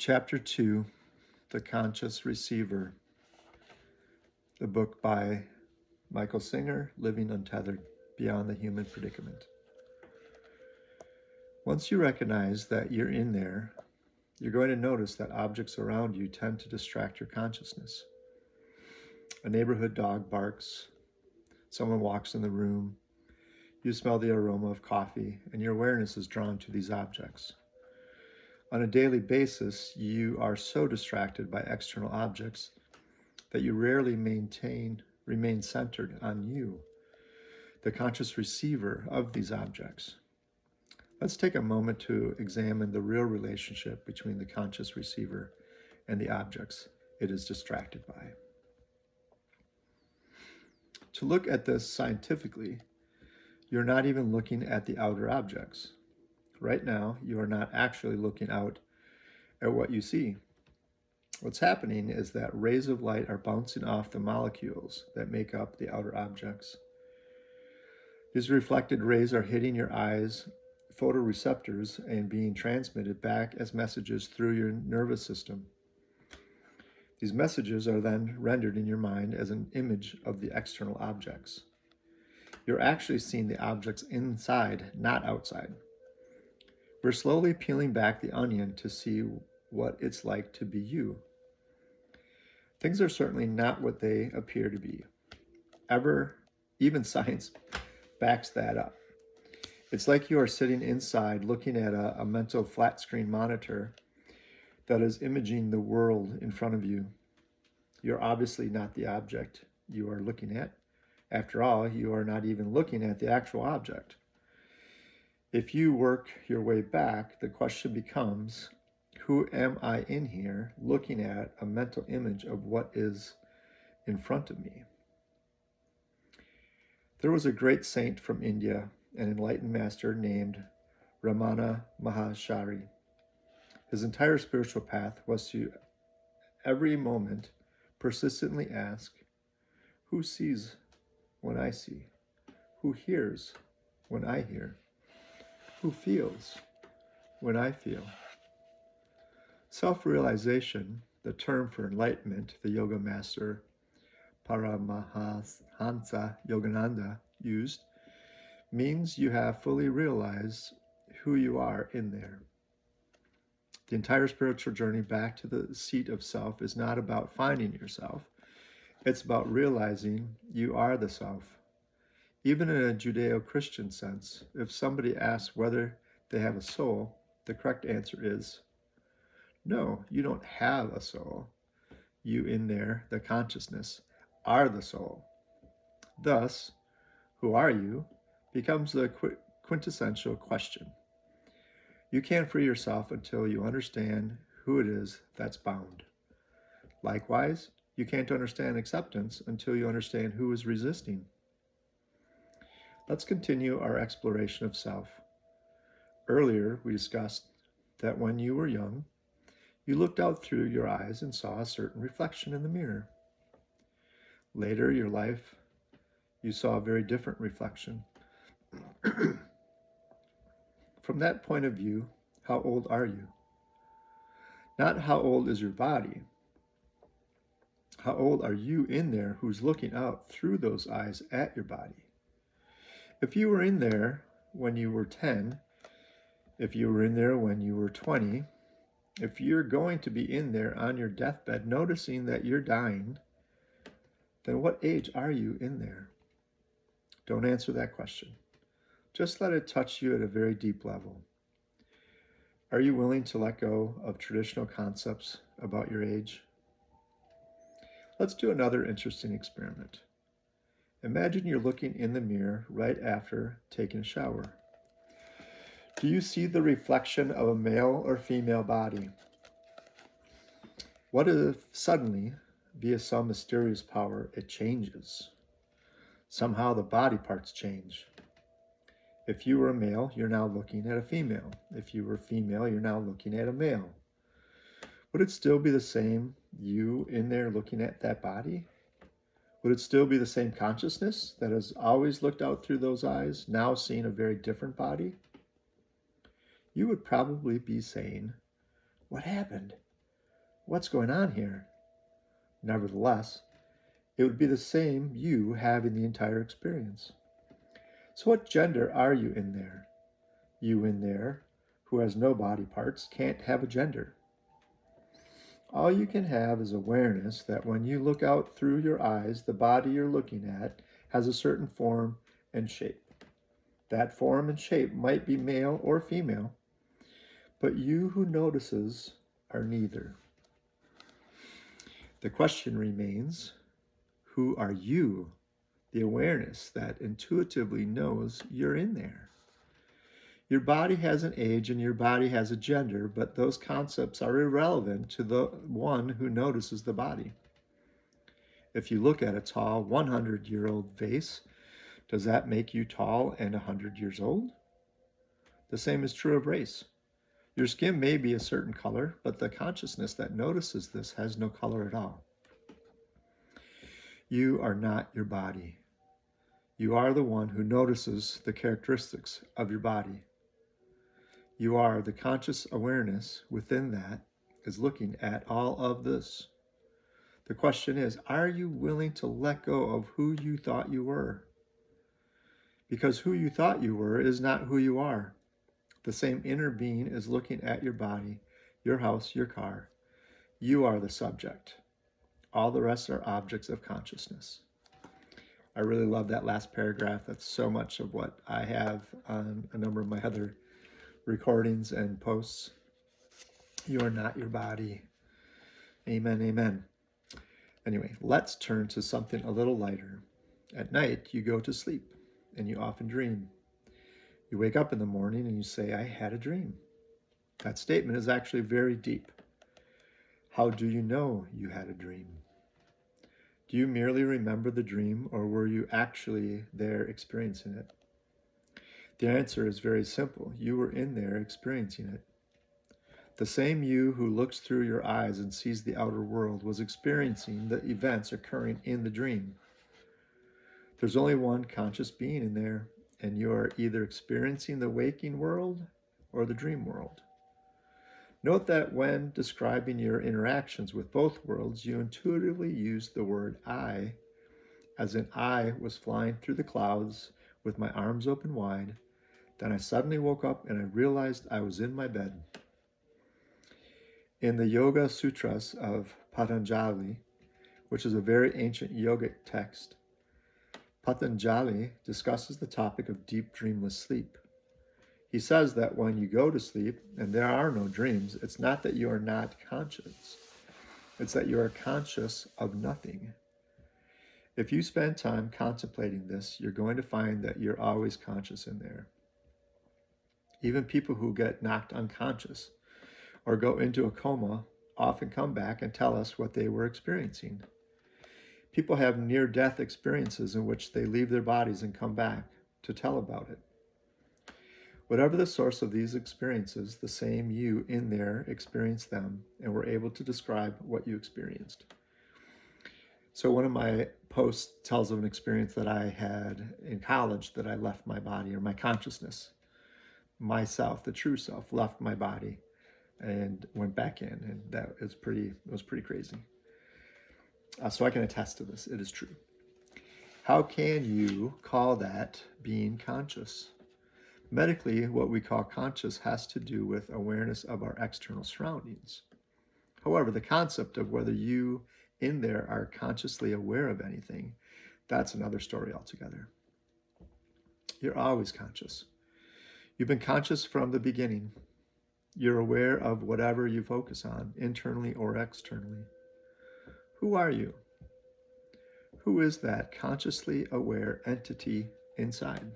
Chapter 2, The Conscious Receiver, the book by Michael Singer, Living Untethered, Beyond the Human Predicament. Once you recognize that you're in there, you're going to notice that objects around you tend to distract your consciousness. A neighborhood dog barks, someone walks in the room, you smell the aroma of coffee, and your awareness is drawn to these objects. On a daily basis, you are so distracted by external objects that you rarely remain centered on you, the conscious receiver of these objects. Let's take a moment to examine the real relationship between the conscious receiver and the objects it is distracted by. To look at this scientifically, you're not even looking at the outer objects. Right now, you are not actually looking out at what you see. What's happening is that rays of light are bouncing off the molecules that make up the outer objects. These reflected rays are hitting your eyes' photoreceptors and being transmitted back as messages through your nervous system. These messages are then rendered in your mind as an image of the external objects. You're actually seeing the objects inside, not outside. We're slowly peeling back the onion to see what it's like to be you. Things are certainly not what they appear to be. Even science backs that up. It's like you are sitting inside looking at a mental flat screen monitor that is imaging the world in front of you. You're obviously not the object you are looking at. After all, you are not even looking at the actual object. If you work your way back, the question becomes, who am I in here looking at a mental image of what is in front of me? There was a great saint from India, an enlightened master named Ramana Maheshwari. His entire spiritual path was to every moment persistently ask, who sees when I see? Who hears when I hear? Who feels when I feel? Self-realization, the term for enlightenment the yoga master Paramahansa Yogananda used, means you have fully realized who you are in there. The entire spiritual journey back to the seat of self is not about finding yourself. It's about realizing you are the self. Even in a Judeo-Christian sense, if somebody asks whether they have a soul, the correct answer is, no, you don't have a soul. You in there, the consciousness, are the soul. Thus, who are you becomes the quintessential question. You can't free yourself until you understand who it is that's bound. Likewise, you can't understand acceptance until you understand who is resisting. Let's continue our exploration of self. Earlier, we discussed that when you were young, you looked out through your eyes and saw a certain reflection in the mirror. Later in your life, you saw a very different reflection. From that point of view, how old are you? Not how old is your body. How old are you in there who's looking out through those eyes at your body? If you were in there when you were 10, if you were in there when you were 20, if you're going to be in there on your deathbed noticing that you're dying, then what age are you in there? Don't answer that question. Just let it touch you at a very deep level. Are you willing to let go of traditional concepts about your age? Let's do another interesting experiment. Imagine you're looking in the mirror right after taking a shower. Do you see the reflection of a male or female body? What if suddenly, via some mysterious power, it changes? Somehow the body parts change. If you were a male, you're now looking at a female. If you were female, you're now looking at a male. Would it still be the same you in there looking at that body? Would it still be the same consciousness that has always looked out through those eyes, now seeing a very different body? You would probably be saying, what happened? What's going on here? Nevertheless, it would be the same you having the entire experience. So what gender are you in there? You in there, who has no body parts, can't have a gender. All you can have is awareness that when you look out through your eyes, the body you're looking at has a certain form and shape. That form and shape might be male or female, but you who notices are neither. The question remains, who are you? The awareness that intuitively knows you're in there. Your body has an age and your body has a gender, but those concepts are irrelevant to the one who notices the body. If you look at a tall 100-year-old vase, does that make you tall and 100 years old? The same is true of race. Your skin may be a certain color, but the consciousness that notices this has no color at all. You are not your body. You are the one who notices the characteristics of your body. You are the conscious awareness within that is looking at all of this. The question is, are you willing to let go of who you thought you were? Because who you thought you were is not who you are. The same inner being is looking at your body, your house, your car. You are the subject. All the rest are objects of consciousness. I really love that last paragraph. That's so much of what I have on a number of my other recordings and posts. You are not your body. Amen, amen. Anyway, let's turn to something a little lighter. At night, you go to sleep and you often dream. You wake up in the morning and you say, I had a dream. That statement is actually very deep. How do you know you had a dream? Do you merely remember the dream, or were you actually there experiencing it? The answer is very simple. You were in there experiencing it. The same you who looks through your eyes and sees the outer world was experiencing the events occurring in the dream. There's only one conscious being in there, and you are either experiencing the waking world or the dream world. Note that when describing your interactions with both worlds, you intuitively use the word I, as in I was flying through the clouds with my arms open wide. Then I suddenly woke up and I realized I was in my bed. In the Yoga Sutras of Patanjali, which is a very ancient yogic text, Patanjali discusses the topic of deep dreamless sleep. He says that when you go to sleep and there are no dreams, it's not that you are not conscious. It's that you are conscious of nothing. If you spend time contemplating this, you're going to find that you're always conscious in there. Even people who get knocked unconscious or go into a coma often come back and tell us what they were experiencing. People have near-death experiences in which they leave their bodies and come back to tell about it. Whatever the source of these experiences, the same you in there experienced them and were able to describe what you experienced. So one of my posts tells of an experience that I had in college, that I left my body, or my consciousness, myself, the true self, left my body and went back in, and that was pretty crazy. So I can attest to this. It is true. How can you call that being conscious? Medically, what we call conscious has to do with awareness of our external surroundings. However, the concept of whether you in there are consciously aware of anything, that's another story altogether. You're always conscious. You've been conscious from the beginning. You're aware of whatever you focus on, internally or externally. Who are you? Who is that consciously aware entity inside?